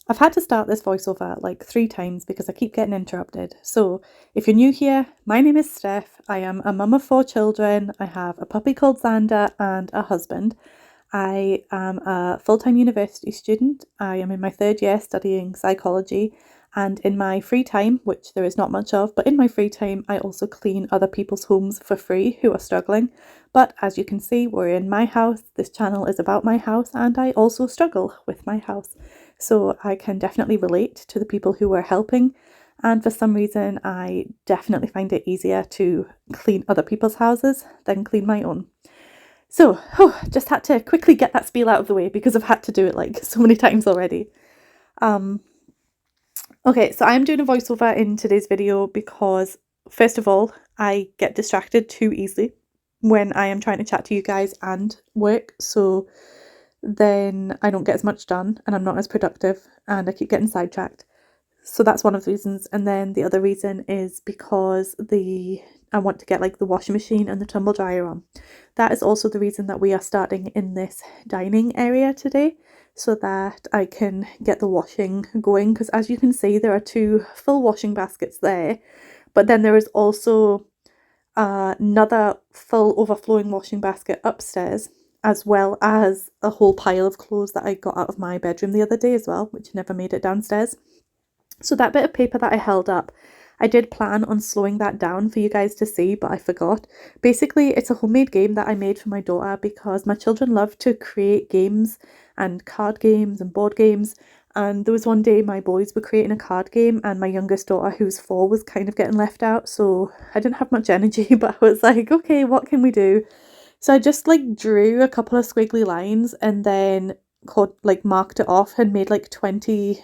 I've had to start this voiceover like 3 times because I keep getting interrupted. So, if you're new here, my name is Steph. I am a mum of 4 children. I have a puppy called Xander and a husband. I am a full-time university student. I am in my 3rd year studying psychology. And in my free time, which there is not much of, but in my free time, I also clean other people's homes for free who are struggling. But as you can see, we're in my house. This channel is about my house, and I also struggle with my house. So I can definitely relate to the people who are helping. And for some reason, I definitely find it easier to clean other people's houses than clean my own. So, just had to quickly get that spiel out of the way because I've had to do it like so many times already. Okay, so I'm doing a voiceover in today's video because, first of all, I get distracted too easily when I am trying to chat to you guys and work. So then I don't get as much done and I'm not as productive and I keep getting sidetracked. So that's one of the reasons. And then the other reason is because I want to get like the washing machine and the tumble dryer on. That is also the reason that we are starting in this dining area today, so that I can get the washing going, because as you can see, there are 2 full washing baskets there, but then there is also another full overflowing washing basket upstairs, as well as a whole pile of clothes that I got out of my bedroom the other day as well, which never made it downstairs. So that bit of paper that I held up, I did plan on slowing that down for you guys to see, but I forgot. Basically, it's a homemade game that I made for my daughter because my children love to create games and card games and board games. And there was one day my boys were creating a card game and my youngest daughter, who's 4, was kind of getting left out. So I didn't have much energy, but I was like, okay, what can we do? So I just like drew a couple of squiggly lines and then marked it off and made like 20,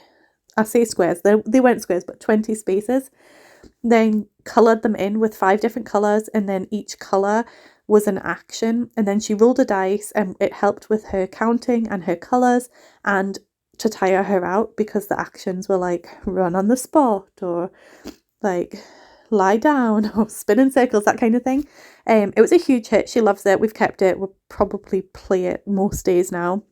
I say squares, they weren't squares, but 20 spaces. Then coloured them in with 5 different colours, and then each colour was an action. And then she rolled a dice and it helped with her counting and her colours and to tire her out, because the actions were like run on the spot or like lie down or spin in circles, that kind of thing. It was a huge hit. She loves it. We've kept it. We'll probably play it most days now.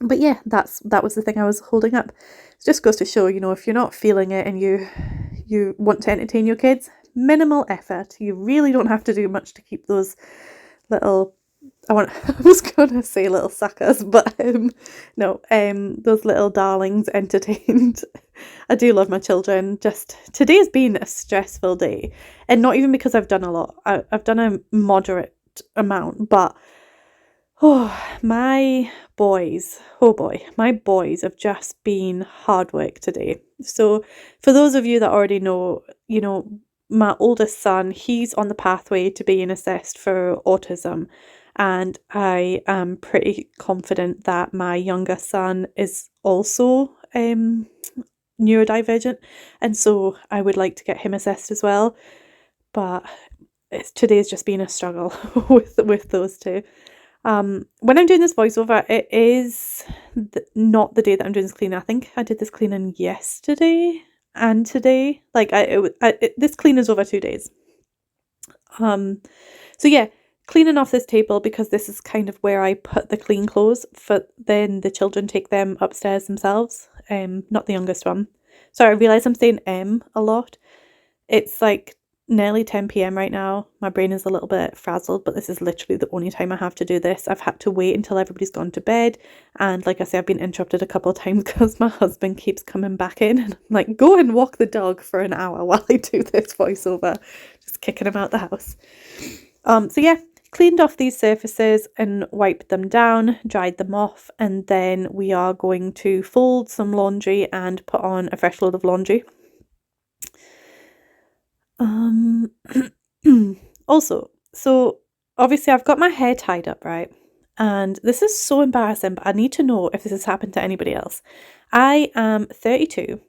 But yeah, that was the thing I was holding up. It just goes to show, if you're not feeling it and you want to entertain your kids, minimal effort. You really don't have to do much to keep those little, I was gonna say little suckers, but no, those little darlings entertained. I do love my children. Just today's been a stressful day, and not even because I've done a lot. I've done a moderate amount, but my boys have just been hard work today. So for those of you that already know, my oldest son, he's on the pathway to being assessed for autism. And I am pretty confident that my younger son is also neurodivergent. And so I would like to get him assessed as well. But today's just been a struggle with those 2. When I'm doing this voiceover, it is not the day that I'm doing this cleaning. I think I did this cleaning yesterday and today. Like this clean is over 2 days. So yeah, cleaning off this table, because this is kind of where I put the clean clothes for then the children take them upstairs themselves. Not the youngest one. Sorry, I realise I'm saying a lot. It's like nearly 10 p.m. right now. My brain is a little bit frazzled, but this is literally the only time I have to do this. I've had to wait until everybody's gone to bed, and like I say, I've been interrupted a couple of times because my husband keeps coming back in and I'm like, go and walk the dog for an hour while I do this voiceover, just kicking him out the house. So yeah, cleaned off these surfaces and wiped them down, dried them off, and then we are going to fold some laundry and put on a fresh load of laundry. Also, so obviously I've got my hair tied up, right? And this is so embarrassing, but I need to know if this has happened to anybody else. I am 32,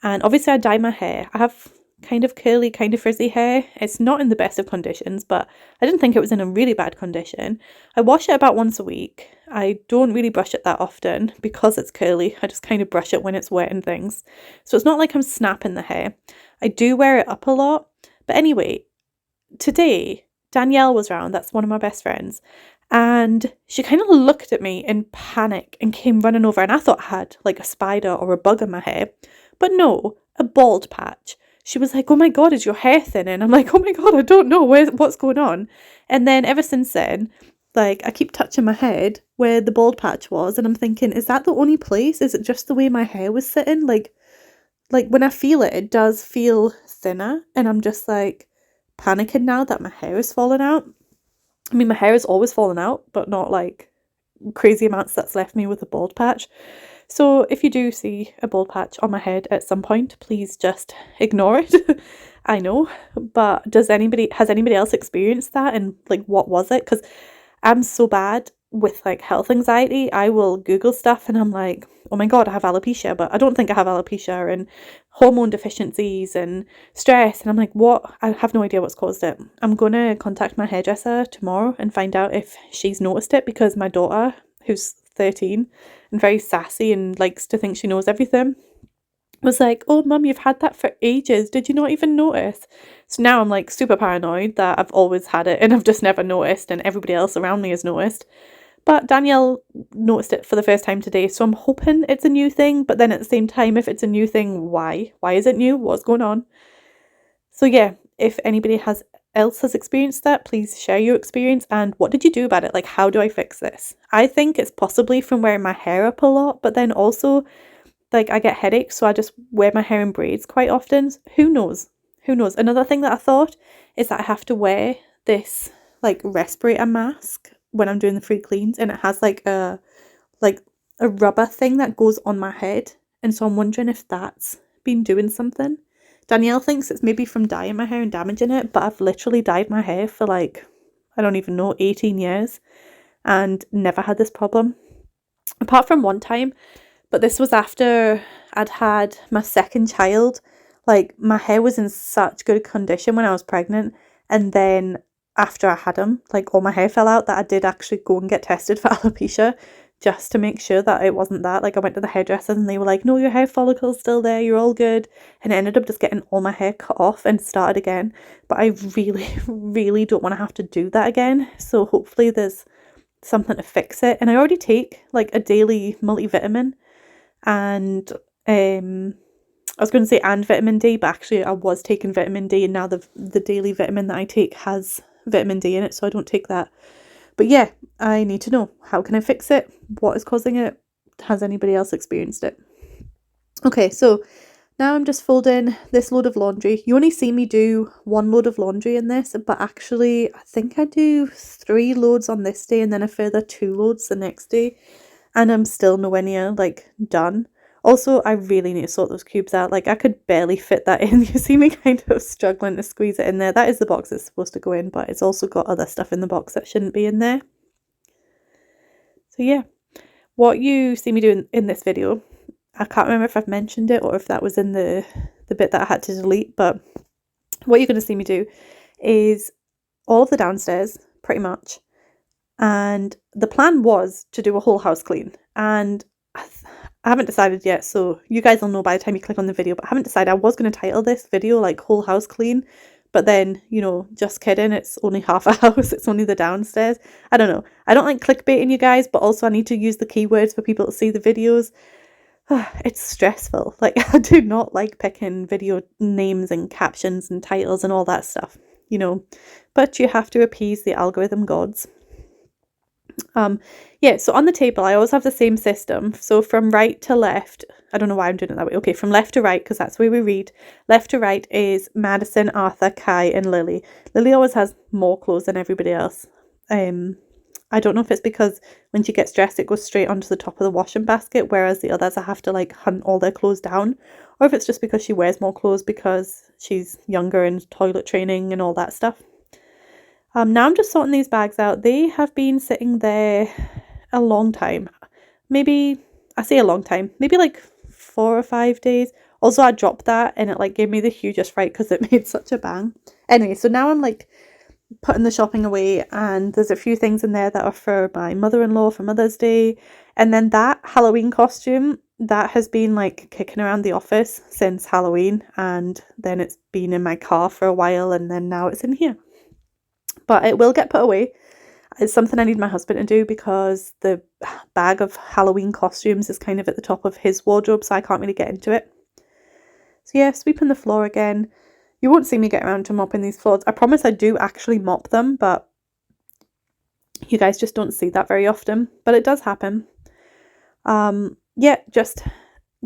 and obviously I dye my hair. I have kind of curly, kind of frizzy hair. It's not in the best of conditions, but I didn't think it was in a really bad condition. I wash it about once a week. I don't really brush it that often because it's curly. I just kind of brush it when it's wet and things. So it's not like I'm snapping the hair. I do wear it up a lot. But anyway, today Danielle was around. That's one of my best friends. And she kind of looked at me in panic and came running over, and I thought I had like a spider or a bug in my hair, but no, a bald patch. She was like, "Oh my God, is your hair thinning?" I'm like, "Oh my God, I don't know what's going on." And then ever since then, like, I keep touching my head where the bald patch was, and I'm thinking, is that the only place? Is it just the way my hair was sitting? Like when I feel it, it does feel thinner, and I'm just like panicking now that my hair is falling out. I mean, my hair is always falling out, but not like crazy amounts that's left me with a bald patch. So if you do see a bald patch on my head at some point, please just ignore it. I know, but has anybody else experienced that, and like what was it? Because I'm so bad with like health anxiety. I will Google stuff and I'm like, oh my God, I have alopecia, but I don't think I have alopecia, and hormone deficiencies and stress. And I'm like, what? I have no idea what's caused it. I'm going to contact my hairdresser tomorrow and find out if she's noticed it, because my daughter, who's 13 and very sassy and likes to think she knows everything, was like, "Oh, Mum, you've had that for ages. Did you not even notice?" So now I'm like super paranoid that I've always had it and I've just never noticed, and everybody else around me has noticed. But Danielle noticed it for the first time today, so I'm hoping it's a new thing. But then at the same time, if it's a new thing, why? Why is it new? What's going on? So yeah, if anybody else has experienced that, please share your experience, and what did you do about it? Like, how do I fix this? I think it's possibly from wearing my hair up a lot, but then also, like, I get headaches, so I just wear my hair in braids quite often. Who knows? Who knows? Another thing that I thought is that I have to wear this like respirator mask when I'm doing the free cleans, and it has like a rubber thing that goes on my head, and so I'm wondering if that's been doing something. Danielle thinks it's maybe from dyeing my hair and damaging it, but I've literally dyed my hair for like, I don't even know, 18 years and never had this problem. Apart from one time, but this was after I'd had my second child. Like, my hair was in such good condition when I was pregnant, and then after I had him, like, all my hair fell out, that I did actually go and get tested for alopecia just to make sure that it wasn't that. Like, I went to the hairdressers and they were like, "No, your hair follicle's still there, you're all good." And I ended up just getting all my hair cut off and started again. But I really, really don't want to have to do that again. So hopefully there's something to fix it. And I already take like a daily multivitamin, and I was going to say and vitamin D, but actually I was taking vitamin D, and now the daily vitamin that I take has vitamin D in it, so I don't take that. But yeah, I need to know, how can I fix it? What is causing it? Has anybody else experienced it? Okay, so now I'm just folding this load of laundry. You only see me do one load of laundry in this, but actually I think I do 3 loads on this day and then a further 2 loads the next day, and I'm still nowhere near like done. Also, I really need to sort those cubes out. Like, I could barely fit that in. You see me kind of struggling to squeeze it in there. That is the box it's supposed to go in, but it's also got other stuff in the box that shouldn't be in there. So yeah, what you see me doing in this video, I can't remember if I've mentioned it or if that was in the bit that I had to delete, but what you're going to see me do is all of the downstairs, pretty much. And the plan was to do a whole house clean, and I haven't decided yet, so you guys will know by the time you click on the video, but I haven't decided. I was going to title this video like whole house clean, but then, you know, just kidding, it's only half a house, it's only the downstairs. I don't know. I don't like clickbaiting you guys, but also I need to use the keywords for people to see the videos. It's stressful. Like, I do not like picking video names and captions and titles and all that stuff, you know, but you have to appease the algorithm gods. Yeah, so on the table I always have the same system. So from right to left, I don't know why I'm doing it that way. Okay, from left to right, because that's the way we read. Left to right is Madison, Arthur, Kai, and Lily. Lily always has more clothes than everybody else. I don't know if it's because when she gets dressed it goes straight onto the top of the washing basket, whereas the others I have to like hunt all their clothes down, or if it's just because she wears more clothes because she's younger and toilet training and all that stuff. Now I'm just sorting these bags out. They have been sitting there a long time. Maybe, I say a long time, maybe like 4 or 5 days. Also, I dropped that and it like gave me the hugest fright because it made such a bang. Anyway, so now I'm like putting the shopping away, and there's a few things in there that are for my mother-in-law for Mother's Day. And then that Halloween costume, that has been like kicking around the office since Halloween, and then it's been in my car for a while, and then now it's in here. But it will get put away. It's something I need my husband to do because the bag of Halloween costumes is kind of at the top of his wardrobe, so I can't really get into it. So yeah, sweeping the floor again. You won't see me get around to mopping these floors. I promise I do actually mop them, but you guys just don't see that very often. But it does happen. Yeah, just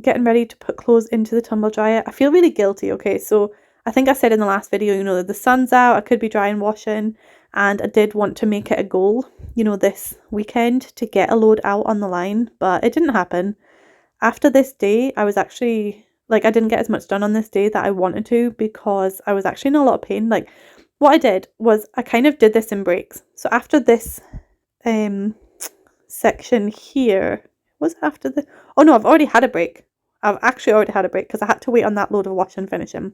getting ready to put clothes into the tumble dryer. I feel really guilty, okay? So I think I said in the last video, you know, that the sun's out, I could be dry and washing, and I did want to make it a goal, you know, this weekend to get a load out on the line, but it didn't happen. After this day, I was actually, like, I didn't get as much done on this day that I wanted to because I was actually in a lot of pain. Like, what I did was I kind of did this in breaks. So after this section here, was it after the, oh no, I've already had a break. I've actually already had a break because I had to wait on that load of wash and finishing.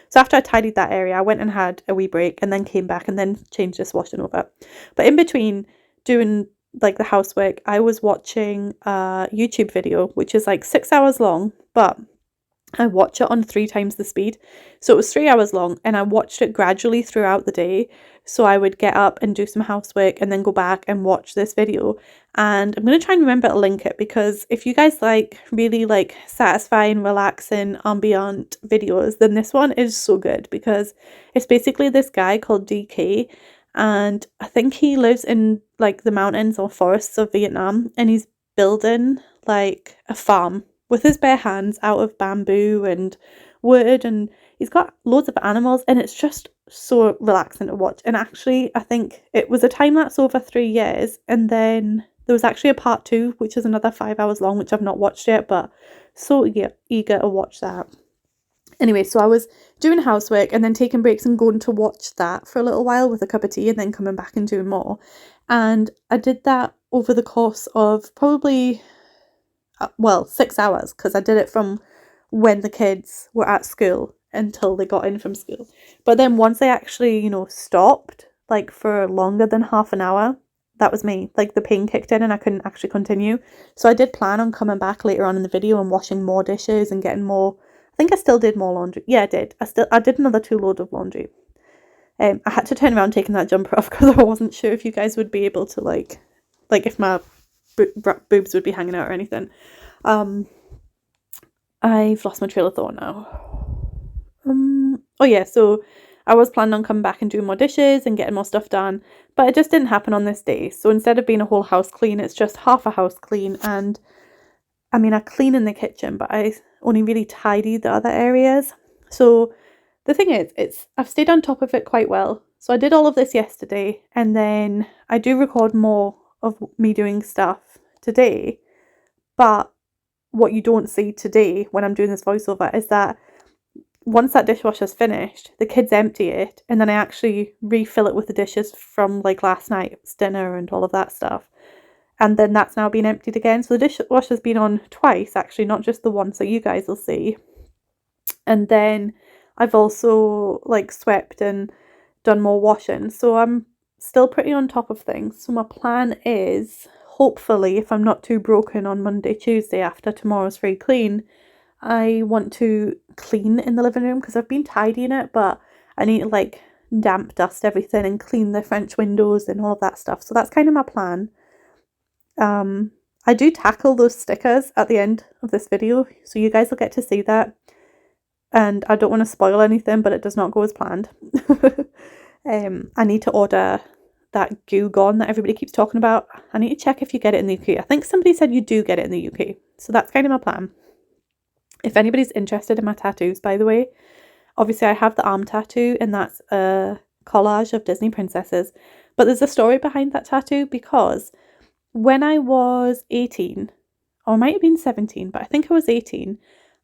So after I tidied that area, I went and had a wee break and then came back and then changed this washing over. But in between doing like the housework, I was watching a YouTube video, which is like 6 hours long, but I watch it on 3 times the speed. So it was 3 hours long and I watched it gradually throughout the day. So I would get up and do some housework and then go back and watch this video. And I'm going to try and remember to link it because if you guys like really like satisfying, relaxing, ambient videos, then this one is so good because it's basically this guy called DK. And I think he lives in like the mountains or forests of Vietnam and he's building like a farm with his bare hands out of bamboo and wood, and he's got loads of animals and it's just so relaxing to watch. And actually I think it was a time lapse over 3 years, and then there was actually a part 2 which is another 5 hours long, which I've not watched yet, but so eager to watch that. Anyway, so I was doing housework and then taking breaks and going to watch that for a little while with a cup of tea and then coming back and doing more. And I did that over the course of probably 6 hours because I did it from when the kids were at school until they got in from school. But then once they actually, you know, stopped like for longer than half an hour, that was me. Like the pain kicked in and I couldn't actually continue. So I did plan on coming back later on in the video and washing more dishes and getting more. I think I still did more laundry. Yeah, I did. I did another 2 loads of laundry. I had to turn around taking that jumper off because I wasn't sure if you guys would be able to like if my boobs would be hanging out or anything. I've lost my trail of thought now. Oh yeah, so I was planning on coming back and doing more dishes and getting more stuff done, but it just didn't happen on this day. So instead of being a whole house clean, it's just half a house clean. And I mean, I clean in the kitchen, but I only really tidy the other areas. So the thing is, I've stayed on top of it quite well. So I did all of this yesterday, and then I do record more of me doing stuff today. But what you don't see today when I'm doing this voiceover is that once that dishwasher's finished, the kids empty it, and then I actually refill it with the dishes from like last night's dinner and all of that stuff. And then that's now been emptied again. So the dishwasher's been on twice, actually, not just the once that you guys will see. And then I've also like swept and done more washing. So I'm still pretty on top of things. So my plan is, hopefully, if I'm not too broken on Monday, Tuesday after tomorrow's free clean, I want to clean in the living room because I've been tidying it, but I need to like damp dust everything and clean the French windows and all of that stuff. So that's kind of my plan. I do tackle those stickers at the end of this video, so you guys will get to see that. And I don't want to spoil anything, but it does not go as planned. I need to order that goo gone that everybody keeps talking about. I need to check if you get it in the UK. I think somebody said you do get it in the UK. So that's kind of my plan. If anybody's interested in my tattoos, by the way, obviously I have the arm tattoo and that's a collage of Disney princesses. But there's a story behind that tattoo because when I was 18, or it might have been 17, but I think I was 18,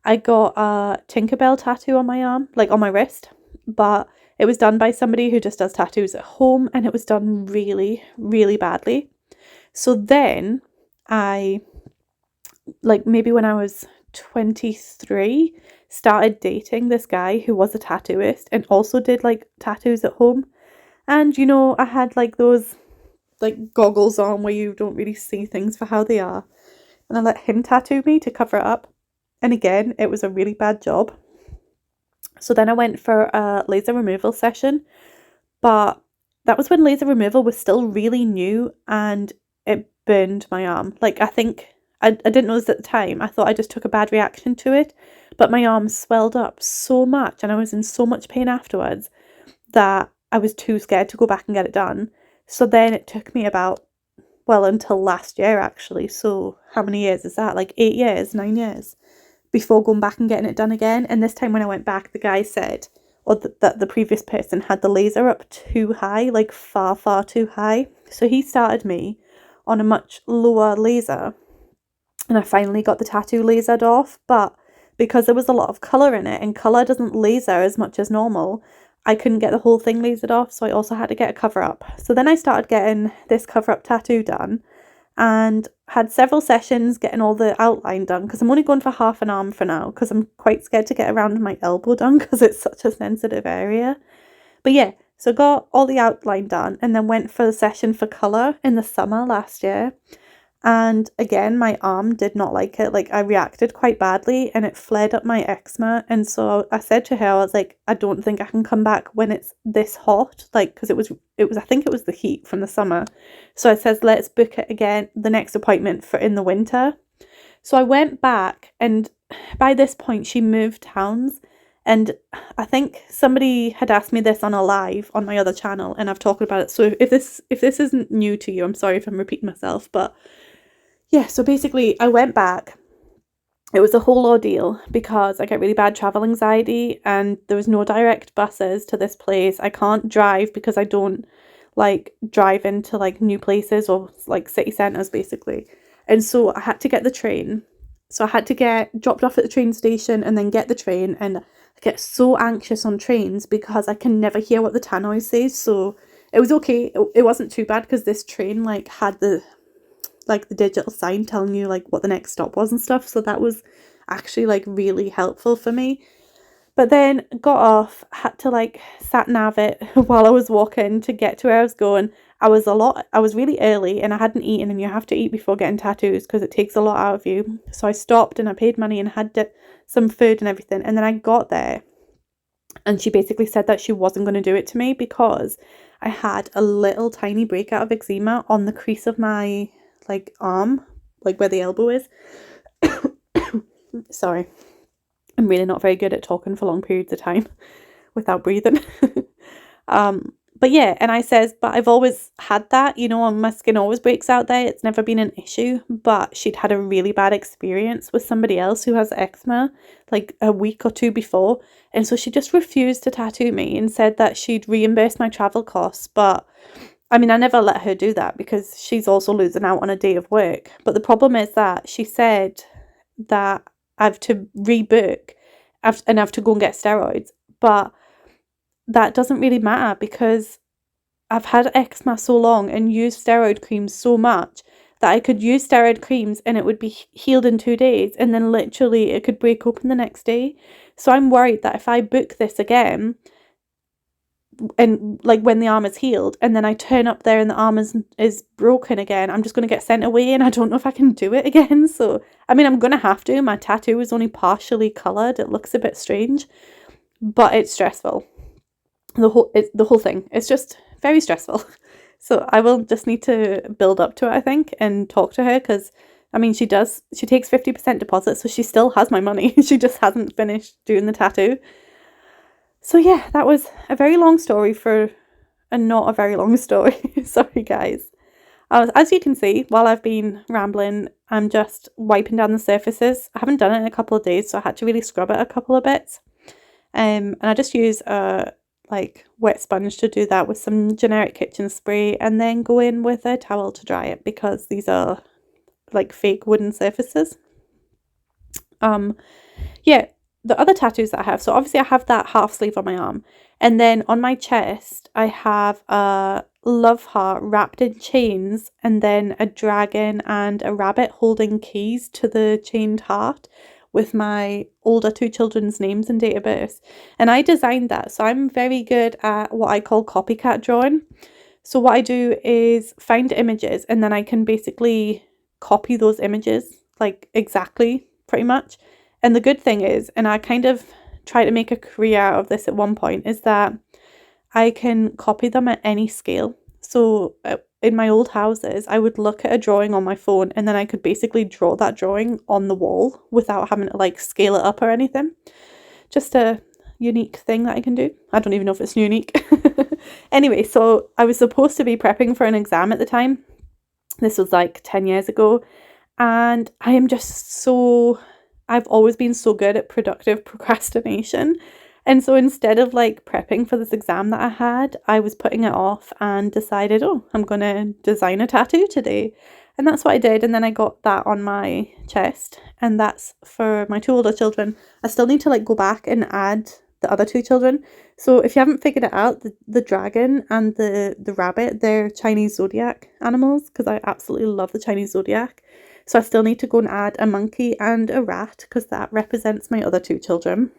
I got a Tinkerbell tattoo on my arm, like on my wrist. But it was done by somebody who just does tattoos at home, and it was done really, really badly. So then I, like maybe when I was 23, started dating this guy who was a tattooist and also did like tattoos at home. And you know, I had like those like goggles on where you don't really see things for how they are. And I let him tattoo me to cover it up. And again, it was a really bad job. So then I went for a laser removal session, but that was when laser removal was still really new, and it burned my arm. Like, I think I didn't know this at the time. I thought I just took a bad reaction to it, but my arm swelled up so much and I was in so much pain afterwards that I was too scared to go back and get it done. So then it took me about, well, until last year actually. So how many years is that? Like 8 years, 9 years before going back and getting it done again. And this time when I went back, the guy said, or that the previous person had the laser up too high, like far, far too high. So he started me on a much lower laser, and I finally got the tattoo lasered off. But because there was a lot of colour in it, and colour doesn't laser as much as normal, I couldn't get the whole thing lasered off, so I also had to get a cover up. So then I started getting this cover up tattoo done, and had several sessions getting all the outline done, because I'm only going for half an arm for now, because I'm quite scared to get around my elbow done because it's such a sensitive area. But yeah, so got all the outline done and then went for the session for colour in the summer last year. And again, my arm did not like it. Like, I reacted quite badly and it flared up my eczema. And so I said to her, I was like, I don't think I can come back when it's this hot. Like, because it was, I think it was the heat from the summer. So I says, let's book it again, the next appointment for in the winter. So I went back, and by this point she moved towns. And I think somebody had asked me this on a live on my other channel, and I've talked about it. So if this isn't new to you, I'm sorry if I'm repeating myself, but yeah, so basically I went back. It was a whole ordeal because I get really bad travel anxiety and there was no direct buses to this place. I can't drive because I don't like drive into like new places or like city centres basically. And so I had to get the train. So I had to get dropped off at the train station and then get the train, and I get so anxious on trains because I can never hear what the tannoy says. So it was okay. It wasn't too bad because this train like had the digital sign telling you like what the next stop was and stuff, so that was actually like really helpful for me. But then got off, had to like sat nav it while I was walking to get to where I was going. I was really early and I hadn't eaten, and you have to eat before getting tattoos because it takes a lot out of you. So I stopped and I paid money and had some food and everything, and then I got there and she basically said that she wasn't going to do it to me because I had a little tiny breakout of eczema on the crease of my like arm, like where the elbow is. Sorry, I'm really not very good at talking for long periods of time without breathing. But yeah, and I says, but I've always had that, you know, my skin always breaks out there. It's never been an issue. But she'd had a really bad experience with somebody else who has eczema like a week or two before. And so she just refused to tattoo me and said that she'd reimburse my travel costs. But I mean, I never let her do that because she's also losing out on a day of work. But the problem is that she said that I have to rebook and I have to go and get steroids. But that doesn't really matter because I've had eczema so long and used steroid creams so much that I could use steroid creams and it would be healed in 2 days, and then literally it could break open the next day. So I'm worried that if I book this again, and like when the arm is healed and then I turn up there and the arm is broken again, I'm just going to get sent away and I don't know if I can do it again. So I mean, I'm going to have to. My tattoo is only partially coloured. It looks a bit strange, but it's stressful. The whole thing, it's just very stressful. So I will just need to build up to it, I think, and talk to her, because I mean, she takes 50% deposit, so she still has my money. She just hasn't finished doing the tattoo. So yeah, that was a very long story for a not a very long story. Sorry guys. As you can see, while I've been rambling, I'm just wiping down the surfaces. I haven't done it in a couple of days, so I had to really scrub it a couple of bits. And I just use a like wet sponge to do that with some generic kitchen spray, and then go in with a towel to dry it because these are like fake wooden surfaces. Yeah, the other tattoos that I have, so obviously I have that half sleeve on my arm, and then on my chest I have a love heart wrapped in chains, and then a dragon and a rabbit holding keys to the chained heart with my older 2 children's names and date of birth. And I designed that, so I'm very good at what I call copycat drawing. So what I do is find images, and then I can basically copy those images like exactly, pretty much. And the good thing is, and I kind of try to make a career out of this at one point, is that I can copy them at any scale. So in my old houses, I would look at a drawing on my phone and then I could basically draw that drawing on the wall without having to like scale it up or anything. Just a unique thing that I can do. I don't even know if it's unique. Anyway, so I was supposed to be prepping for an exam at the time. This was like 10 years ago. And I am just so, I've always been so good at productive procrastination. And so instead of like prepping for this exam that I had, I was putting it off and decided, oh, I'm going to design a tattoo today. And that's what I did. And then I got that on my chest. And that's for my 2 older children. I still need to like go back and add the other 2 children. So if you haven't figured it out, the dragon and the rabbit, they're Chinese zodiac animals because I absolutely love the Chinese zodiac. So I still need to go and add a monkey and a rat because that represents my other 2 children.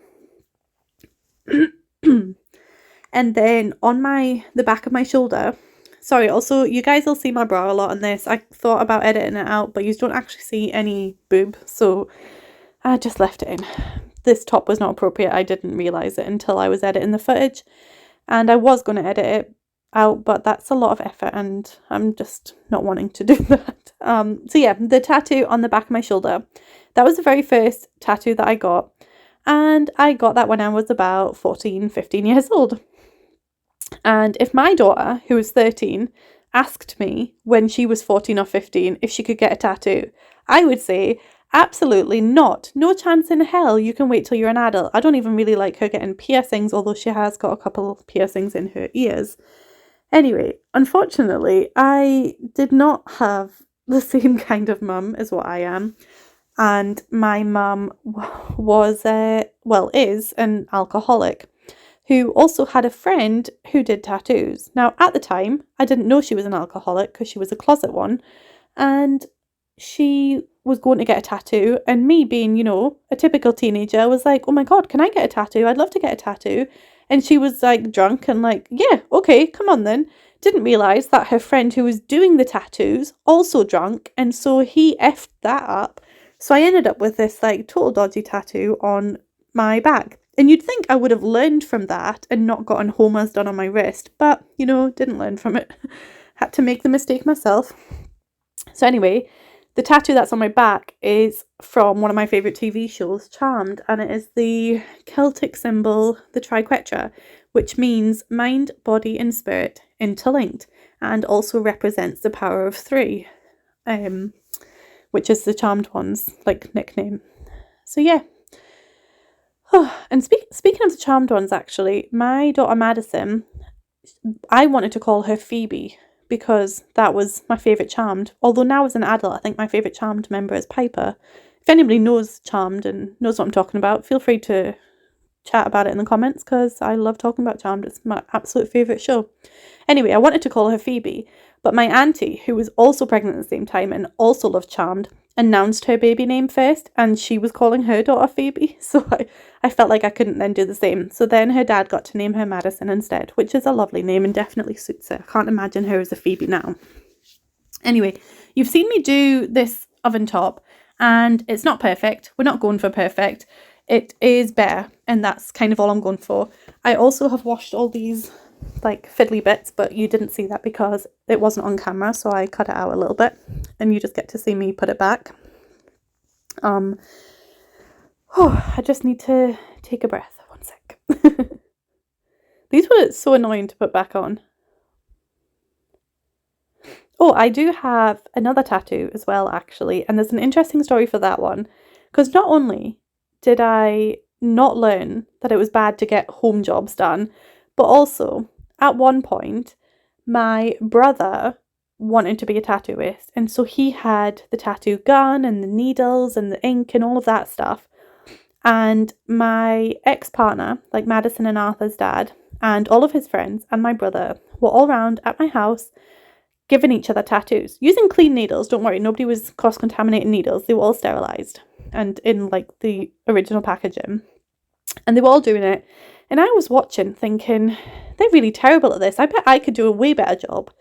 And then on the back of my shoulder, sorry, also you guys will see my bra a lot on this. I thought about editing it out, but you don't actually see any boob, so I just left it in. This top was not appropriate. I didn't realise it until I was editing the footage, and I was going to edit it out, but that's a lot of effort and I'm just not wanting to do that. So yeah, the tattoo on the back of my shoulder, that was the very first tattoo that I got, and I got that when I was about 14, 15 years old. And if my daughter, who was 13, asked me when she was 14 or 15 if she could get a tattoo, I would say, absolutely not. No chance in hell. You can wait till you're an adult. I don't even really like her getting piercings, although she has got a couple of piercings in her ears. Anyway, unfortunately, I did not have the same kind of mum as what I am. And my mum was, is an alcoholic who also had a friend who did tattoos. Now, at the time, I didn't know she was an alcoholic because she was a closet one. And she was going to get a tattoo. And me being, a typical teenager was like, oh my God, can I get a tattoo? I'd love to get a tattoo. And she was like drunk and like, yeah, okay, come on then. Didn't realise that her friend who was doing the tattoos also drunk. And so he effed that up. So I ended up with this like total dodgy tattoo on my back. And you'd think I would have learned from that and not gotten homers done on my wrist. But, didn't learn from it. Had to make the mistake myself. So anyway, the tattoo that's on my back is from one of my favourite TV shows, Charmed. And it is the Celtic symbol, the triquetra, which means mind, body and spirit interlinked. And also represents the power of 3. Which is the Charmed one's like nickname. So yeah. And speaking of the Charmed ones, actually, my daughter Madison, I wanted to call her Phoebe because that was my favourite Charmed. Although now as an adult, I think my favourite Charmed member is Piper. If anybody knows Charmed and knows what I'm talking about, feel free to chat about it in the comments because I love talking about Charmed. It's my absolute favourite show. Anyway, I wanted to call her Phoebe, but my auntie, who was also pregnant at the same time and also loved Charmed, announced her baby name first, and she was calling her daughter Phoebe, so I felt like I couldn't then do the same. So then her dad got to name her Madison instead, which is a lovely name and definitely suits her. I can't imagine her as a Phoebe now. Anyway, you've seen me do this oven top, and it's not perfect. We're not going for perfect. It is bare, and that's kind of all I'm going for. I also have washed all these like fiddly bits, but you didn't see that because it wasn't on camera, so I cut it out a little bit and you just get to see me put it back. I just need to take a breath. 1 sec. These were so annoying to put back on. Oh, I do have another tattoo as well, actually, and there's an interesting story for that one, because not only did I not learn that it was bad to get home jobs done, but also, at one point, my brother wanted to be a tattooist. And so he had the tattoo gun and the needles and the ink and all of that stuff. And my ex-partner, like Madison and Arthur's dad, and all of his friends and my brother were all around at my house giving each other tattoos. Using clean needles, don't worry, nobody was cross-contaminating needles. They were all sterilised and in like the original packaging. And they were all doing it. And I was watching thinking, they're really terrible at this. I bet I could do a way better job.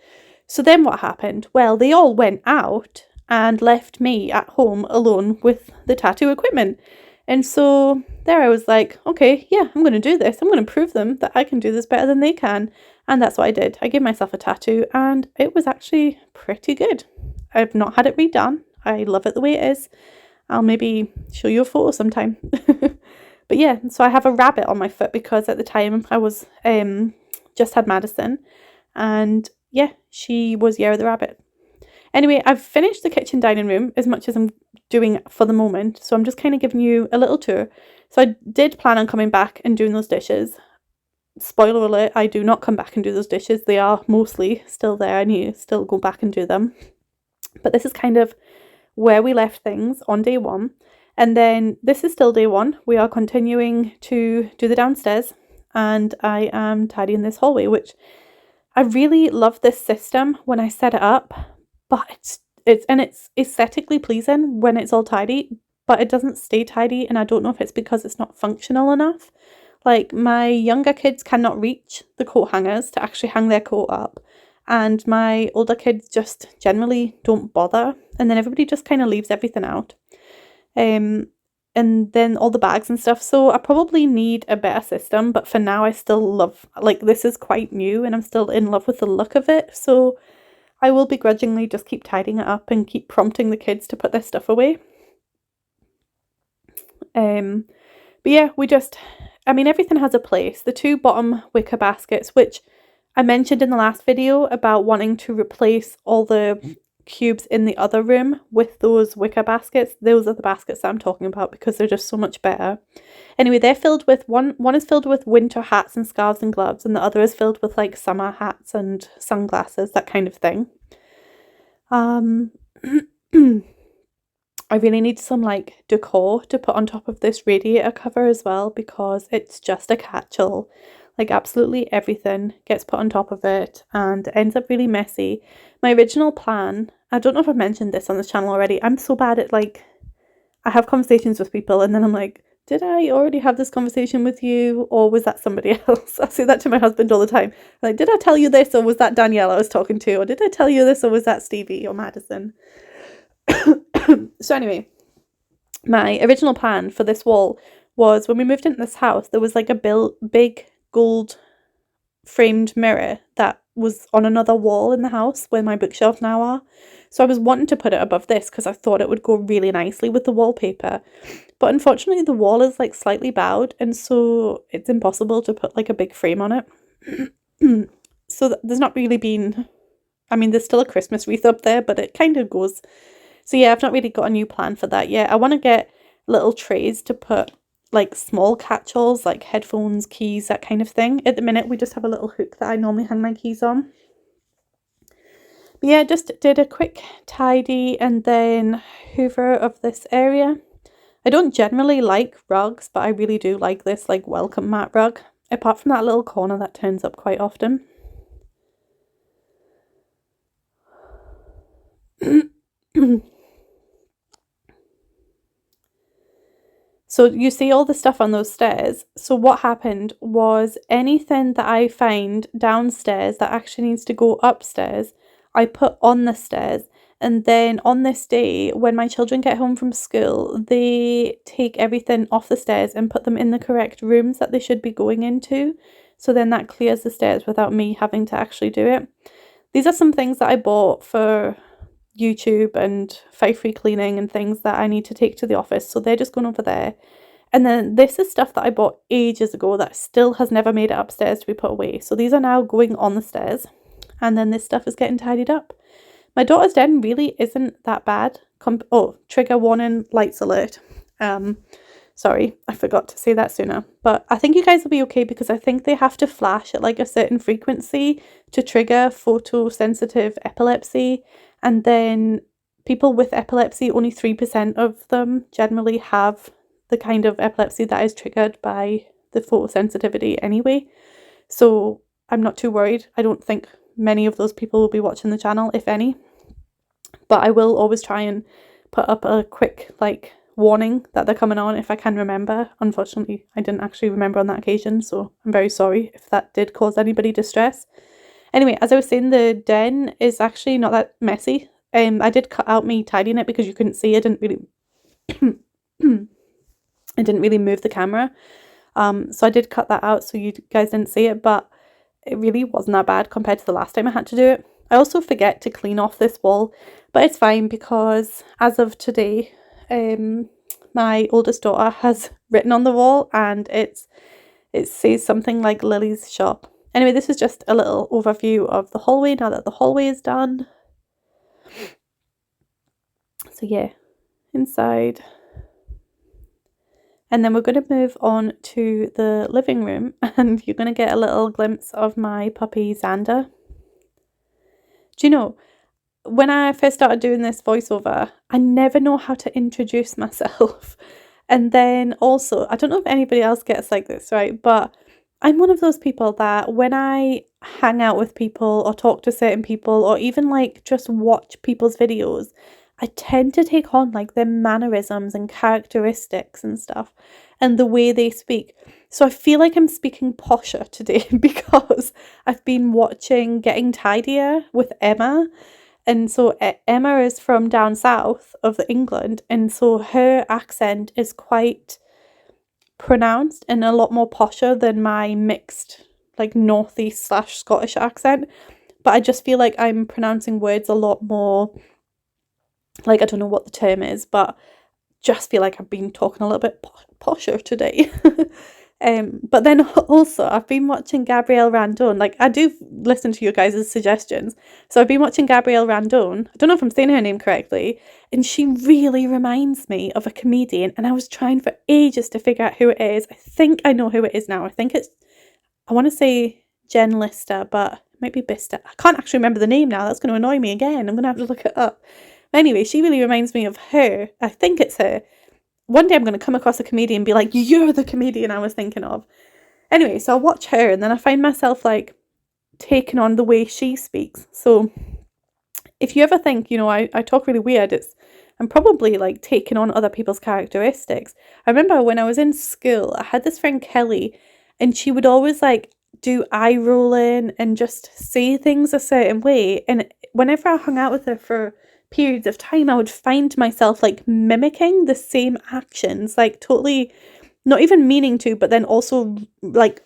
So then what happened? Well, they all went out and left me at home alone with the tattoo equipment. And so there I was like, okay, yeah, I'm going to do this. I'm going to prove them that I can do this better than they can. And that's what I did. I gave myself a tattoo and it was actually pretty good. I've not had it redone. I love it the way it is. I'll maybe show you a photo sometime. But yeah, so I have a rabbit on my foot because at the time I was just had Madison, and yeah, she was Yara the rabbit. Anyway, I've finished the kitchen dining room as much as I'm doing for the moment, so I'm just kind of giving you a little tour. So I did plan on coming back and doing those dishes. Spoiler alert, I do not come back and do those dishes. They are mostly still there. I need to still go back and do them. But this is kind of where we left things on day one. And then this is still day one. We are continuing to do the downstairs, and I am tidying this hallway, which I really love this system when I set it up, but it's aesthetically pleasing when it's all tidy, but it doesn't stay tidy, and I don't know if it's because it's not functional enough. Like, my younger kids cannot reach the coat hangers to actually hang their coat up, and my older kids just generally don't bother, and then everybody just kind of leaves everything out. And then all the bags and stuff. So I probably need a better system, but for now I still love, like, this is quite new and I'm still in love with the look of it. So I will begrudgingly just keep tidying it up and keep prompting the kids to put their stuff away. But yeah, everything has a place. The two bottom wicker baskets, which I mentioned in the last video about wanting to replace all the cubes in the other room with those wicker baskets. Those are the baskets that I'm talking about because they're just so much better. Anyway, they're filled with, one is filled with winter hats and scarves and gloves, and the other is filled with like summer hats and sunglasses, that kind of thing. I really need some like decor to put on top of this radiator cover as well, because it's just a catch-all. Like, absolutely everything gets put on top of it and it ends up really messy. My original plan, I don't know if I've mentioned this on this channel already, I'm so bad at, like, I have conversations with people and then I'm like, did I already have this conversation with you, or was that somebody else? I say that to my husband all the time. Like, did I tell you this, or was that Danielle I was talking to? Or did I tell you this, or was that Stevie or Madison? So anyway, my original plan for this wall was, when we moved into this house, there was like a big gold framed mirror that was on another wall in the house where my bookshelves now are. So I was wanting to put it above this because I thought it would go really nicely with the wallpaper. But unfortunately the wall is like slightly bowed, and so it's impossible to put like a big frame on it. So there's not really been, there's still a Christmas wreath up there, but it kind of goes. So yeah, I've not really got a new plan for that yet. I want to get little trays to put like small catch-alls, like headphones, keys, that kind of thing. At the minute we just have a little hook that I normally hang my keys on. But yeah, just did a quick tidy and then hoover of this area. I don't generally like rugs, but I really do like this like welcome mat rug, apart from that little corner that turns up quite often. So you see all the stuff on those stairs. So what happened was, anything that I find downstairs that actually needs to go upstairs, I put on the stairs. And then on this day, when my children get home from school, they take everything off the stairs and put them in the correct rooms that they should be going into. So then that clears the stairs without me having to actually do it. These are some things that I bought for YouTube and 5 free cleaning and things that I need to take to the office, so they're just going over there. And then this is stuff that I bought ages ago that still has never made it upstairs to be put away, so these are now going on the stairs. And then this stuff is getting tidied up. My daughter's den really isn't that bad. Trigger warning, lights alert. Sorry, I forgot to say that sooner. But I think you guys will be okay, because I think they have to flash at like a certain frequency to trigger photosensitive epilepsy. And then people with epilepsy, only 3% of them generally have the kind of epilepsy that is triggered by the photosensitivity anyway. So I'm not too worried. I don't think many of those people will be watching the channel, if any. But I will always try and put up a quick like warning that they're coming on if I can remember. Unfortunately, I didn't actually remember on that occasion, so I'm very sorry if that did cause anybody distress. Anyway, as I was saying, the den is actually not that messy. I did cut out me tidying it because you couldn't see. I didn't really I didn't really move the camera. So I did cut that out so you guys didn't see it, but it really wasn't that bad compared to the last time I had to do it. I also forget to clean off this wall, but it's fine because as of today, my oldest daughter has written on the wall and it says something like Lily's shop. Anyway, this is just a little overview of the hallway now that the hallway is done. So yeah, inside. And then we're going to move on to the living room and you're going to get a little glimpse of my puppy Xander. Do you know, when I first started doing this voiceover, I never know how to introduce myself. And then also, I don't know if anybody else gets like this, right? But I'm one of those people that when I hang out with people or talk to certain people or even like just watch people's videos, I tend to take on like their mannerisms and characteristics and stuff and the way they speak. So I feel like I'm speaking posher today because I've been watching Getting Tidier with Emma. And so Emma is from down south of England. And so her accent is quite pronounced and a lot more posher than my mixed like northeast / Scottish accent. But I just feel like I'm pronouncing words a lot more, like, I don't know what the term is, but just feel like I've been talking a little bit posher today. But then also I've been watching Gabrielle Randone. Like, I do listen to your guys' suggestions. So I've been watching Gabrielle Randone. I don't know if I'm saying her name correctly. And she really reminds me of a comedian. And I was trying for ages to figure out who it is. I think I know who it is now. I want to say Jen Lister, but it might be Bister. I can't actually remember the name now. That's going to annoy me again. I'm going to have to look it up. Anyway, she really reminds me of her. I think it's her. One day I'm going to come across a comedian and be like, you're the comedian I was thinking of. Anyway, so I watch her and then I find myself like taking on the way she speaks. So if you ever think, you know, I talk really weird, I'm probably like taking on other people's characteristics. I remember when I was in school, I had this friend Kelly and she would always like do eye rolling and just say things a certain way. And whenever I hung out with her for periods of time, I would find myself like mimicking the same actions, like totally not even meaning to, but then also like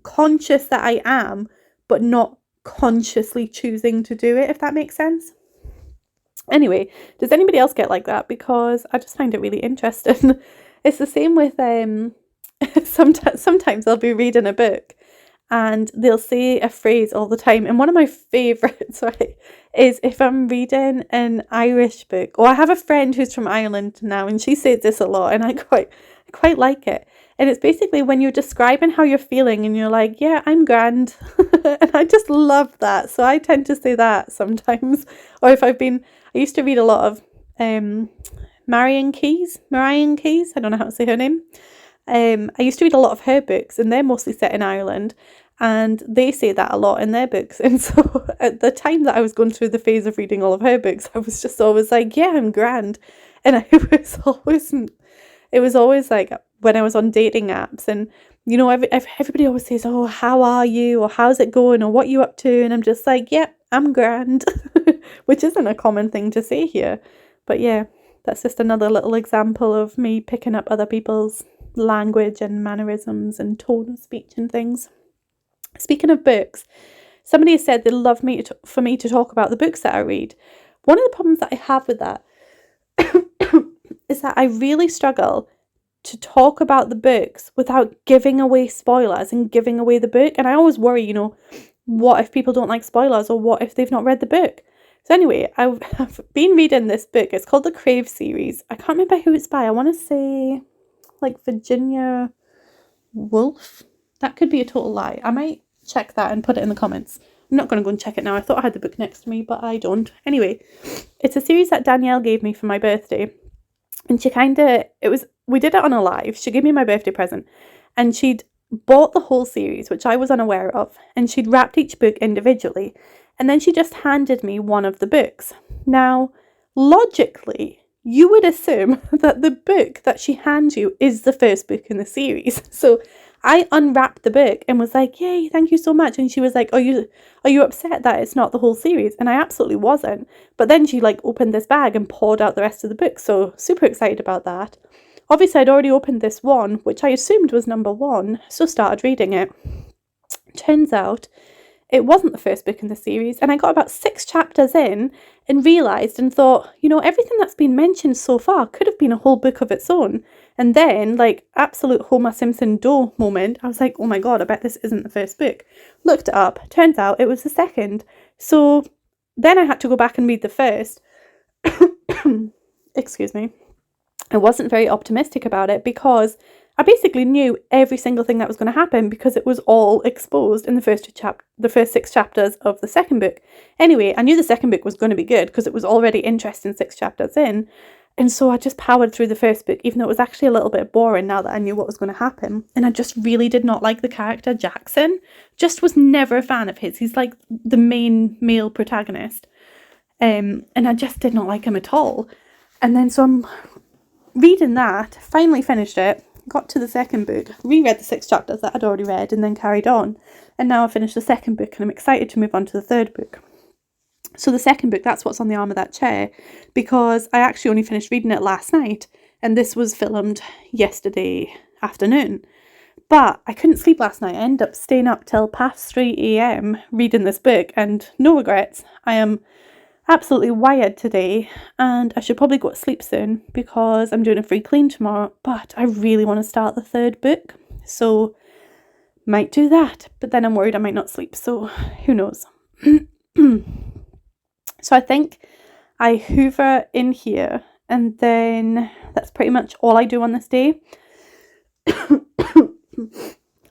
conscious that I am, but not consciously choosing to do it, if that makes sense. Anyway, does anybody else get like that? Because I just find it really interesting. It's the same with sometimes I'll be reading a book and they'll say a phrase all the time. And one of my favourites, right, is if I'm reading an Irish book, or I have a friend who's from Ireland now and she says this a lot and I quite like it. And it's basically when you're describing how you're feeling and you're like, yeah, I'm grand. And I just love that. So I tend to say that sometimes. Or if I used to read a lot of Marion Keyes. I don't know how to say her name. I used to read a lot of her books and they're mostly set in Ireland and they say that a lot in their books. And so at the time that I was going through the phase of reading all of her books, I was just always like, yeah, I'm grand. And it was always like when I was on dating apps and, you know, everybody always says, oh, how are you? Or how's it going? Or what are you up to? And I'm just like, yeah, I'm grand, which isn't a common thing to say here. But yeah, that's just another little example of me picking up other people's language and mannerisms and tone of speech and things. Speaking of books, somebody said they'd love for me to talk about the books that I read. One of the problems that I have with that is that I really struggle to talk about the books without giving away spoilers and giving away the book. And I always worry, you know, what if people don't like spoilers or what if they've not read the book? So anyway, I've been reading this book. It's called the Crave series. I can't remember who it's by. I want to say like Virginia Woolf. That could be a total lie. I might check that and put it in the comments. I'm not going to go and check it now. I thought I had the book next to me, but I don't. Anyway, it's a series that Danielle gave me for my birthday. And we did it on a live. She gave me my birthday present and she'd bought the whole series, which I was unaware of, and she'd wrapped each book individually. And then she just handed me one of the books. Now, logically, you would assume that the book that she hands you is the first book in the series. So I unwrapped the book and was like, yay, thank you so much. And she was like, are you upset that it's not the whole series? And I absolutely wasn't. But then she like opened this bag and poured out the rest of the book. So super excited about that. Obviously, I'd already opened this one, which I assumed was number 1, so started reading it. Turns out it wasn't the first book in the series, and I got about 6 chapters in and realised and thought, you know, everything that's been mentioned so far could have been a whole book of its own. And then, like, absolute Homer Simpson Doe moment, I was like, oh my god, I bet this isn't the first book. Looked it up, turns out it was the second. So then I had to go back and read the first. Excuse me. I wasn't very optimistic about it because I basically knew every single thing that was going to happen because it was all exposed in the first 6 chapters of the second book. Anyway, I knew the second book was going to be good because it was already interesting 6 chapters in. And so I just powered through the first book, even though it was actually a little bit boring now that I knew what was going to happen. And I just really did not like the character Jackson. Just was never a fan of his. He's like the main male protagonist. And I just did not like him at all. And then so I'm reading that, finally finished it, got to the second book, reread the 6 chapters that I'd already read and then carried on. And now I finished the second book and I'm excited to move on to the third book. So the second book, that's what's on the arm of that chair, because I actually only finished reading it last night and this was filmed yesterday afternoon. But I couldn't sleep last night. I ended up staying up till past 3 a.m. reading this book and no regrets. I am absolutely wired today and I should probably go to sleep soon because I'm doing a free clean tomorrow, but I really want to start the third book, so might do that, but then I'm worried I might not sleep, so who knows. So I think I hoover in here and then that's pretty much all I do on this day.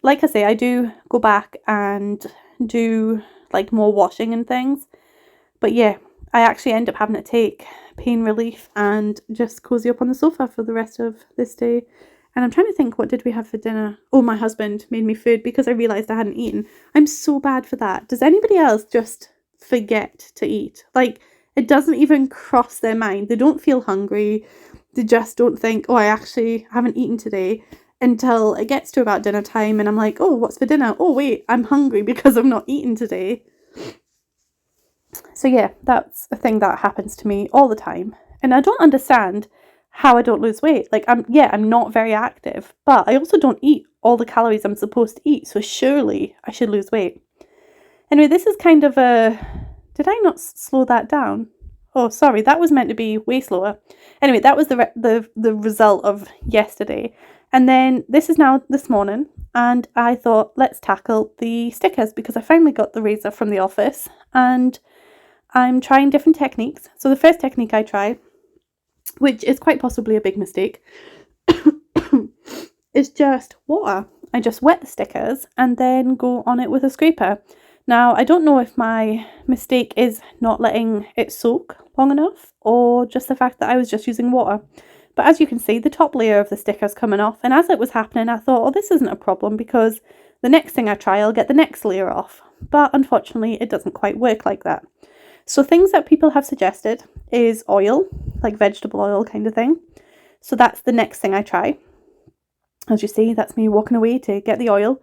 Like I say, I do go back and do like more washing and things, but yeah, I actually end up having to take pain relief and just cozy up on the sofa for the rest of this day. And I'm trying to think, what did we have for dinner? Oh, my husband made me food because I realised I hadn't eaten. I'm so bad for that. Does anybody else just forget to eat? Like, it doesn't even cross their mind. They don't feel hungry. They just don't think, oh, I actually haven't eaten today, until it gets to about dinner time and I'm like, oh, what's for dinner? Oh, wait, I'm hungry because I've not eaten today. So yeah, that's a thing that happens to me all the time. And I don't understand how I don't lose weight. Like, I'm not very active, but I also don't eat all the calories I'm supposed to eat. So surely I should lose weight. Anyway, this is kind of a... Did I not slow that down? Oh, sorry, that was meant to be way slower. Anyway, that was the result of yesterday. And then this is now this morning. And I thought, let's tackle the stickers because I finally got the razor from the office. And I'm trying different techniques. So the first technique I try, which is quite possibly a big mistake, is just water. I just wet the stickers and then go on it with a scraper. Now, I don't know if my mistake is not letting it soak long enough or just the fact that I was just using water. But as you can see, the top layer of the sticker's coming off. And as it was happening, I thought, oh, this isn't a problem because the next thing I try, I'll get the next layer off. But unfortunately, it doesn't quite work like that. So things that people have suggested is oil, like vegetable oil kind of thing. So that's the next thing I try. As you see, that's me walking away to get the oil.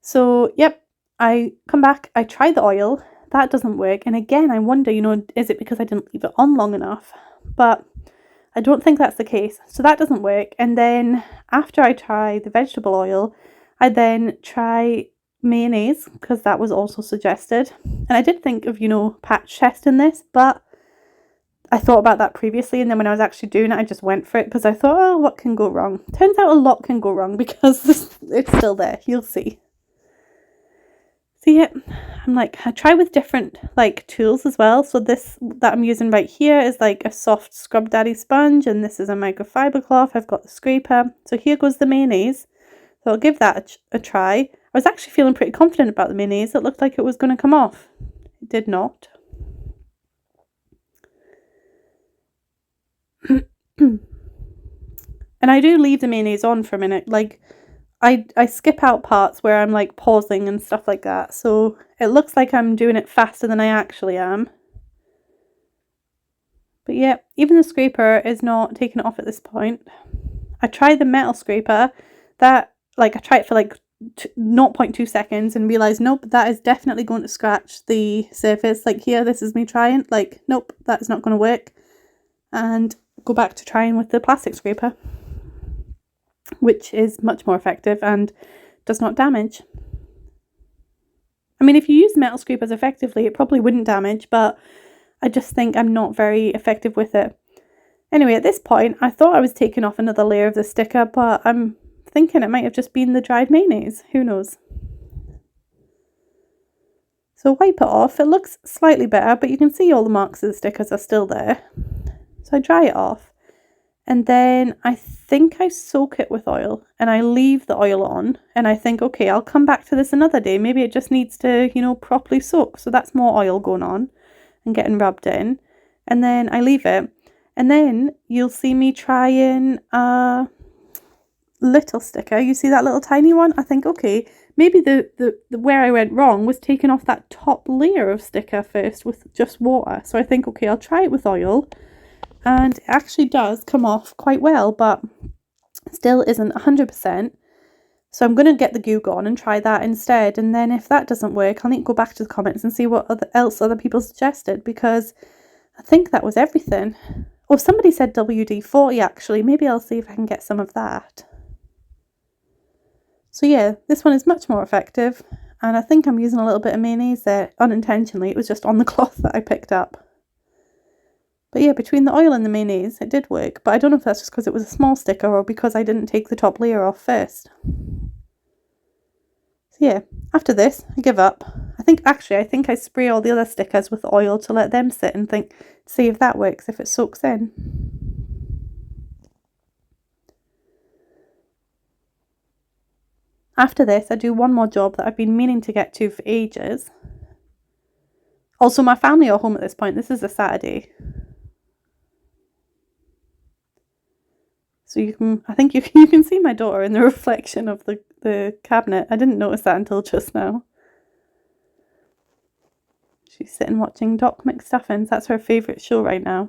So, yep, I come back, I try the oil, that doesn't work. And again, I wonder, you know, is it because I didn't leave it on long enough? But I don't think that's the case. So that doesn't work. And then after I try the vegetable oil, I then try mayonnaise because that was also suggested. And I did think of, you know, patch testing this, but I thought about that previously, and then when I was actually doing it, I just went for it because I thought, oh, what can go wrong? Turns out a lot can go wrong because it's still there. You'll see. See it? I'm like, I try with different like tools as well. So this that I'm using right here is like a soft Scrub Daddy sponge, and this is a microfiber cloth. I've got the scraper. So here goes the mayonnaise. So I'll give that a try. I was actually feeling pretty confident about the mayonnaise. It looked like it was going to come off. It did not. And I do leave the mayonnaise on for a minute. Like, I skip out parts where I'm like pausing and stuff like that. So it looks like I'm doing it faster than I actually am. But yeah, even the scraper is not taking it off at this point. I tried the metal scraper. That, like, I tried it for like 0.2 seconds and realised, nope, that is definitely going to scratch the surface. Like here, this is me trying. Like, nope, that is not going to work. And go back to trying with the plastic scraper. which is much more effective and does not damage. I mean, if you use metal scrapers effectively, it probably wouldn't damage, but I just think I'm not very effective with it. Anyway, at this point, I thought I was taking off another layer of the sticker, but I'm thinking it might have just been the dried mayonnaise. Who knows? So wipe it off. It looks slightly better, but you can see all the marks of the stickers are still there. So I dry it off. And then I think I soak it with oil and I leave the oil on and I think, okay, I'll come back to this another day. Maybe it just needs to, properly soak. So that's more oil going on and getting rubbed in. And then I leave it. And then you'll see me trying a little sticker. You see that little tiny one? I think, okay, maybe the where I went wrong was taking off that top layer of sticker first with just water. So I think, okay, I'll try it with oil. And it actually does come off quite well, but still isn't 100%. So I'm going to get the Goo Gone and try that instead. And then if that doesn't work, I'll need to go back to the comments and see what else other people suggested, because I think that was everything. Oh, somebody said WD-40 actually. Maybe I'll see if I can get some of that. So yeah, this one is much more effective. And I think I'm using a little bit of mayonnaise there unintentionally. It was just on the cloth that I picked up. But yeah, between the oil and the mayonnaise, it did work. But I don't know if that's just because it was a small sticker or because I didn't take the top layer off first. So yeah, after this, I give up. I think I spray all the other stickers with oil to let them sit and see if that works, if it soaks in. After this, I do one more job that I've been meaning to get to for ages. Also, my family are home at this point. This is a Saturday. So I think you can see my daughter in the reflection of the cabinet. I didn't notice that until just now. She's sitting watching Doc McStuffins. That's her favourite show right now.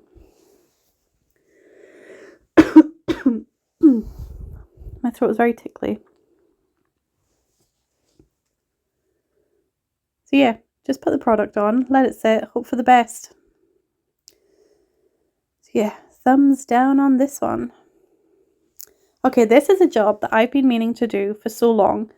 My throat is very tickly. So yeah, just put the product on, let it sit, hope for the best. So yeah, thumbs down on this one. Okay, this is a job that I've been meaning to do for so long,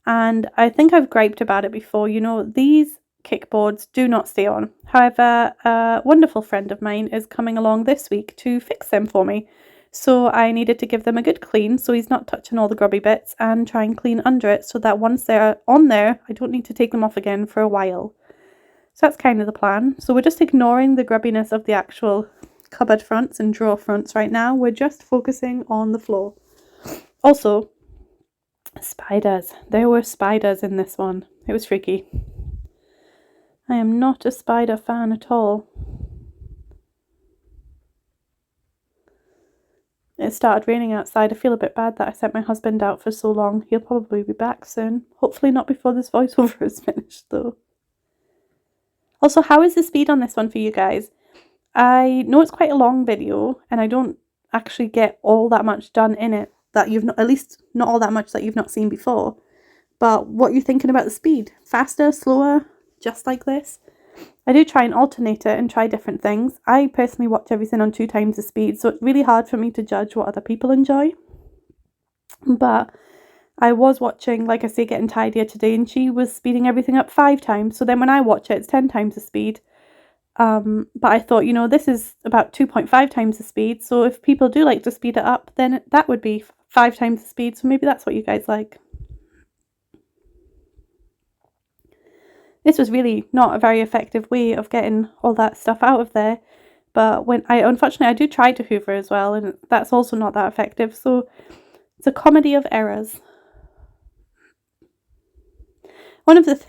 and I think I've griped about it before. These kickboards do not stay on. However, a wonderful friend of mine is coming along this week to fix them for me. So I needed to give them a good clean so he's not touching all the grubby bits, and try and clean under it so that once they're on there, I don't need to take them off again for a while. So that's kind of the plan. So we're just ignoring the grubbiness of the actual cupboard fronts and drawer fronts right now. We're just focusing on the floor. Also, spiders. There were spiders in this one. It was freaky. I am not a spider fan at all. It started raining outside. I feel a bit bad that I sent my husband out for so long. He'll probably be back soon. Hopefully not before this voiceover is finished though. Also, how is the speed on this one for you guys? I know it's quite a long video and I don't actually get all that much done in it that you've not, at least not all that much that you've not seen before. But what are you thinking about the speed? Faster, slower, just like this? I do try and alternate it and try different things. I personally watch everything on 2 times the speed, so it's really hard for me to judge what other people enjoy. But I was watching, like I say, Getting Tidier today, and she was speeding everything up 5 times. So then when I watch it, it's 10 times the speed. But I thought, this is about 2.5 times the speed. So if people do like to speed it up, then that would be 5 times the speed. So maybe that's what you guys like. This was really not a very effective way of getting all that stuff out of there. But unfortunately, I do try to hoover as well, and that's also not that effective. So it's a comedy of errors. One of the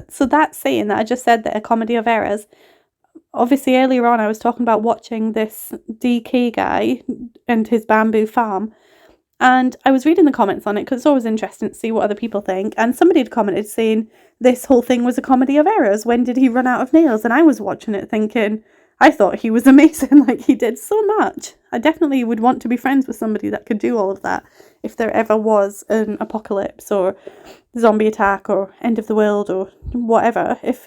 so that saying that I just said, that a comedy of errors. Obviously, earlier on, I was talking about watching this DK guy and his bamboo farm. And I was reading the comments on it because it's always interesting to see what other people think. And somebody had commented saying this whole thing was a comedy of errors. When did he run out of nails? And I was watching it thinking, I thought he was amazing. Like, he did so much. I definitely would want to be friends with somebody that could do all of that if there ever was an apocalypse or zombie attack or end of the world or whatever. If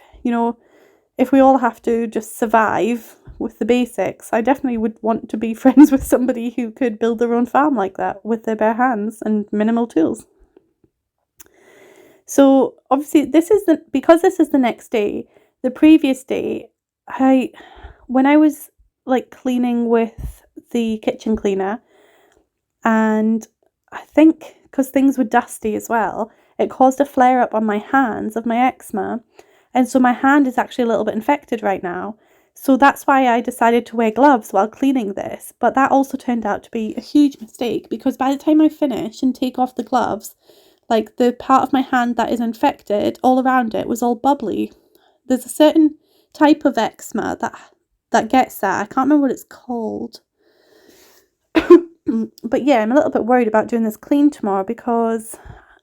if we all have to just survive with the basics, I definitely would want to be friends with somebody who could build their own farm like that with their bare hands and minimal tools. So obviously because this is the next day. The previous day, when I was like cleaning with the kitchen cleaner, and I think because things were dusty as well, it caused a flare up on my hands of my eczema, and so my hand is actually a little bit infected right now. So that's why I decided to wear gloves while cleaning this, but that also turned out to be a huge mistake, because by the time I finish and take off the gloves, like the part of my hand that is infected, all around it was all bubbly. There's a certain type of eczema that gets that. I can't remember what it's called. But yeah, I'm a little bit worried about doing this clean tomorrow, because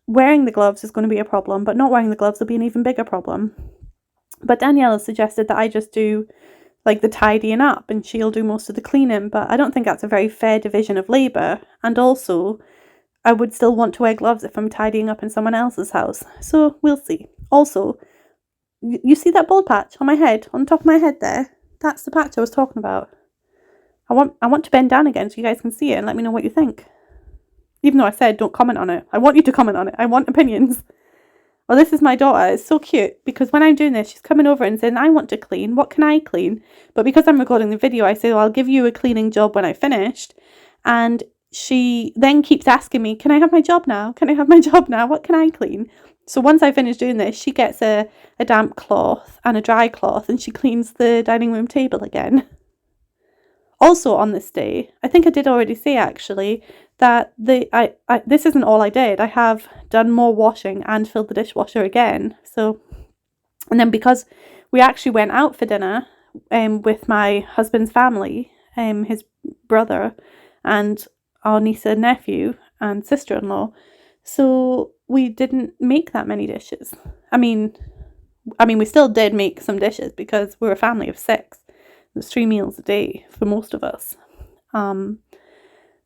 wearing the gloves is going to be a problem, but not wearing the gloves will be an even bigger problem. But Danielle has suggested that I just do like the tidying up and she'll do most of the cleaning, but I don't think that's a very fair division of labour. And also, I would still want to wear gloves if I'm tidying up in someone else's house. So we'll see. Also, you see that bald patch on my head, on top of my head there? That's the patch I was talking about. I want to bend down again so you guys can see it and let me know what you think. Even though I said don't comment on it. I want you to comment on it. I want opinions. Well, this is my daughter. It's so cute, because when I'm doing this, she's coming over and saying, I want to clean. What can I clean? But because I'm recording the video, I say, well, I'll give you a cleaning job when I finished. And she then keeps asking me, can I have my job now? Can I have my job now? What can I clean? So once I finish doing this, she gets a damp cloth and a dry cloth, and she cleans the dining room table again. Also on this day, I think I did already say actually, that this isn't all I did. I have done more washing and filled the dishwasher again. So, and then because we actually went out for dinner with my husband's family, his brother and our niece and nephew and sister-in-law, so we didn't make that many dishes. I mean we still did make some dishes because we're a family of 6. There's 3 meals a day for most of us.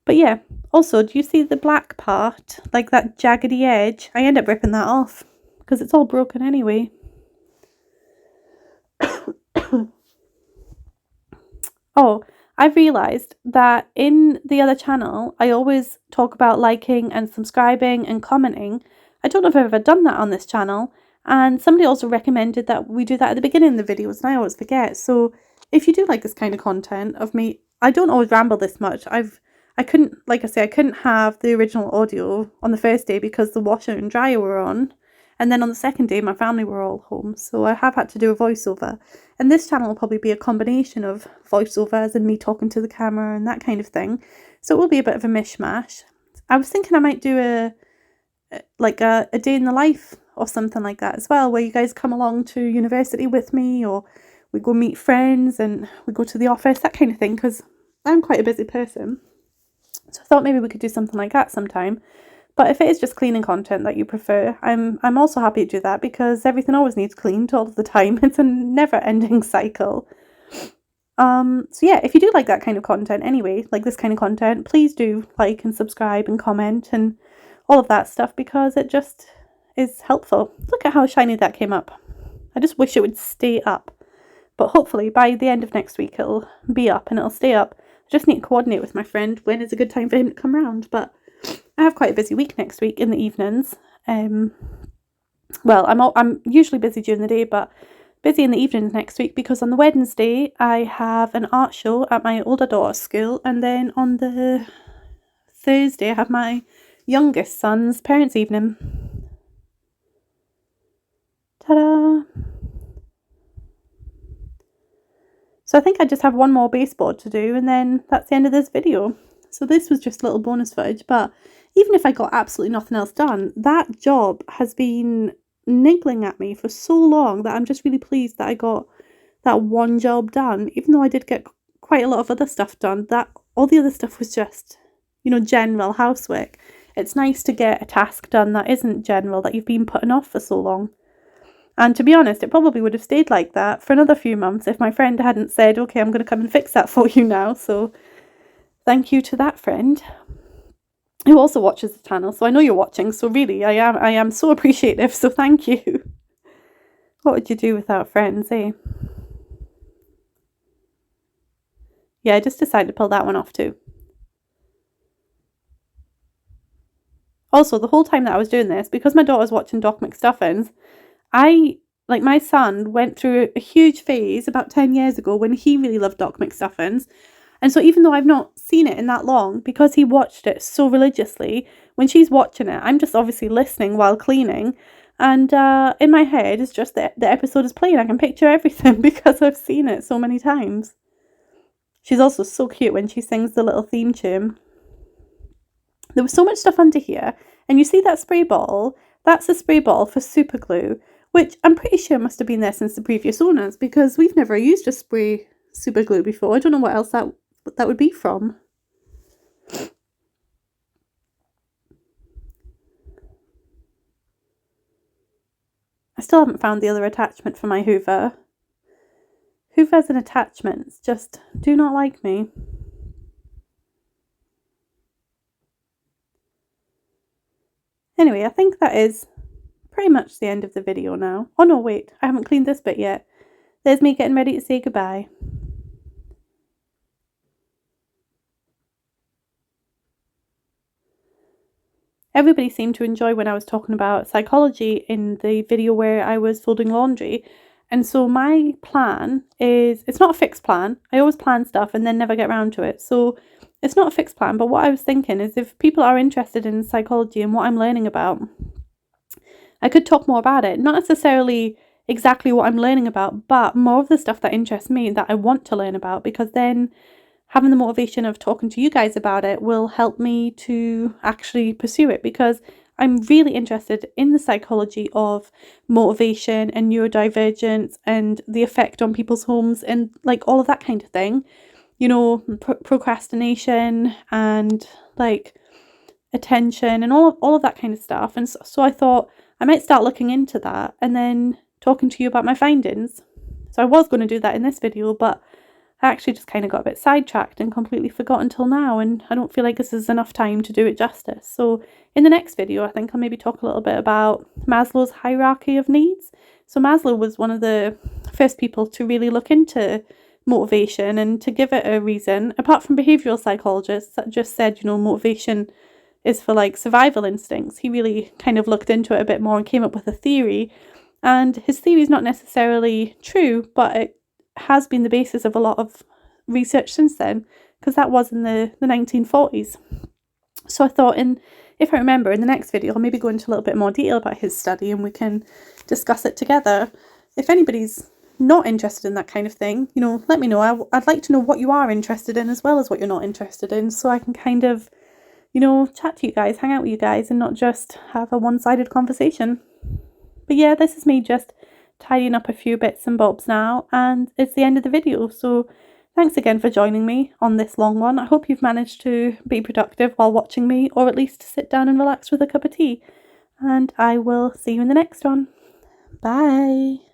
But yeah, also, do you see the black part? Like that jaggedy edge? I end up ripping that off because it's all broken anyway. Oh, I've realised that in the other channel, I always talk about liking and subscribing and commenting. I don't know if I've ever done that on this channel. And somebody also recommended that we do that at the beginning of the videos, and I always forget. So if you do like this kind of content of me, I don't always ramble this much. I couldn't have the original audio on the first day because the washer and dryer were on. And then on the second day, my family were all home. So I have had to do a voiceover. And this channel will probably be a combination of voiceovers and me talking to the camera and that kind of thing. So it will be a bit of a mishmash. I was thinking I might do a day in the life or something like that as well, where you guys come along to university with me, or we go meet friends and we go to the office, that kind of thing, because I'm quite a busy person. So I thought maybe we could do something like that sometime. But if it is just cleaning content that you prefer, I'm also happy to do that, because everything always needs cleaned all of the time. It's a never-ending cycle. So yeah, if you do like that kind of content anyway, like this kind of content, please do like and subscribe and comment and all of that stuff, because it just is helpful. Look at how shiny that came up. I just wish it would stay up. But hopefully by the end of next week it'll be up and it'll stay up. I just need to coordinate with my friend when is a good time for him to come round. But I have quite a busy week next week in the evenings. Well, I'm usually busy during the day, but busy in the evenings next week, because on the Wednesday I have an art show at my older daughter's school, and then on the Thursday I have my youngest son's parents' evening. Ta-da! So I think I just have one more baseboard to do, and then that's the end of this video. So this was just a little bonus footage, but even if I got absolutely nothing else done, that job has been niggling at me for so long that I'm just really pleased that I got that one job done. Even though I did get quite a lot of other stuff done, that all the other stuff was just, general housework. It's nice to get a task done that isn't general, that you've been putting off for so long. And to be honest, it probably would have stayed like that for another few months if my friend hadn't said, okay, I'm going to come and fix that for you now. So thank you to that friend who also watches the channel. So I know you're watching. So really, I am so appreciative. So thank you. What would you do without friends, eh? yeah, I just decided to pull that one off too. Also, the whole time that I was doing this, because my daughter's watching Doc McStuffins, my son went through a huge phase about 10 years ago when he really loved Doc McStuffins. And so even though I've not seen it in that long, because he watched it so religiously, when she's watching it, I'm just obviously listening while cleaning. And in my head, it's just the episode is playing. I can picture everything because I've seen it so many times. She's also so cute when she sings the little theme tune. There was so much stuff under here. And you see that spray bottle? That's a spray bottle for super glue, which I'm pretty sure must have been there since the previous owners, because we've never used a spray super glue before. I don't know what else that would be from. I still haven't found the other attachment for my Hoover. Hoovers and attachments just do not like me. Anyway, I think that is pretty much the end of the video now. Oh no, wait, I haven't cleaned this bit yet. There's me getting ready to say goodbye. Everybody seemed to enjoy when I was talking about psychology in the video where I was folding laundry. And so my plan is, it's not a fixed plan. I always plan stuff and then never get around to it. So it's not a fixed plan, but what I was thinking is if people are interested in psychology and what I'm learning about, I could talk more about it. Not necessarily exactly what I'm learning about, but more of the stuff that interests me that I want to learn about, because then having the motivation of talking to you guys about it will help me to actually pursue it, because I'm really interested in the psychology of motivation and neurodivergence and the effect on people's homes and like all of that kind of thing. You know, procrastination and like attention and all of that kind of stuff. And so I thought I might start looking into that and then talking to you about my findings. So I was going to do that in this video, but I actually just kind of got a bit sidetracked and completely forgot until now, and I don't feel like this is enough time to do it justice. So in the next video, I think I'll maybe talk a little bit about Maslow's hierarchy of needs. So Maslow was one of the first people to really look into motivation and to give it a reason, apart from behavioural psychologists that just said, you know, motivation is for like survival instincts. He really kind of looked into it a bit more and came up with a theory. And his theory is not necessarily true, but it has been the basis of a lot of research since then, because that was in the 1940s. So I thought, if I remember, in the next video I'll maybe go into a little bit more detail about his study and we can discuss it together. If anybody's not interested in that kind of thing, you know, let me know. I'd like to know what you are interested in as well as what you're not interested in, so I can kind of, you know, chat to you guys, hang out with you guys, and not just have a one-sided conversation. But yeah, this is me just tidying up a few bits and bobs now, and it's the end of the video. So thanks again for joining me on this long one. I hope you've managed to be productive while watching me, or at least sit down and relax with a cup of tea. And I will see you in the next one. Bye.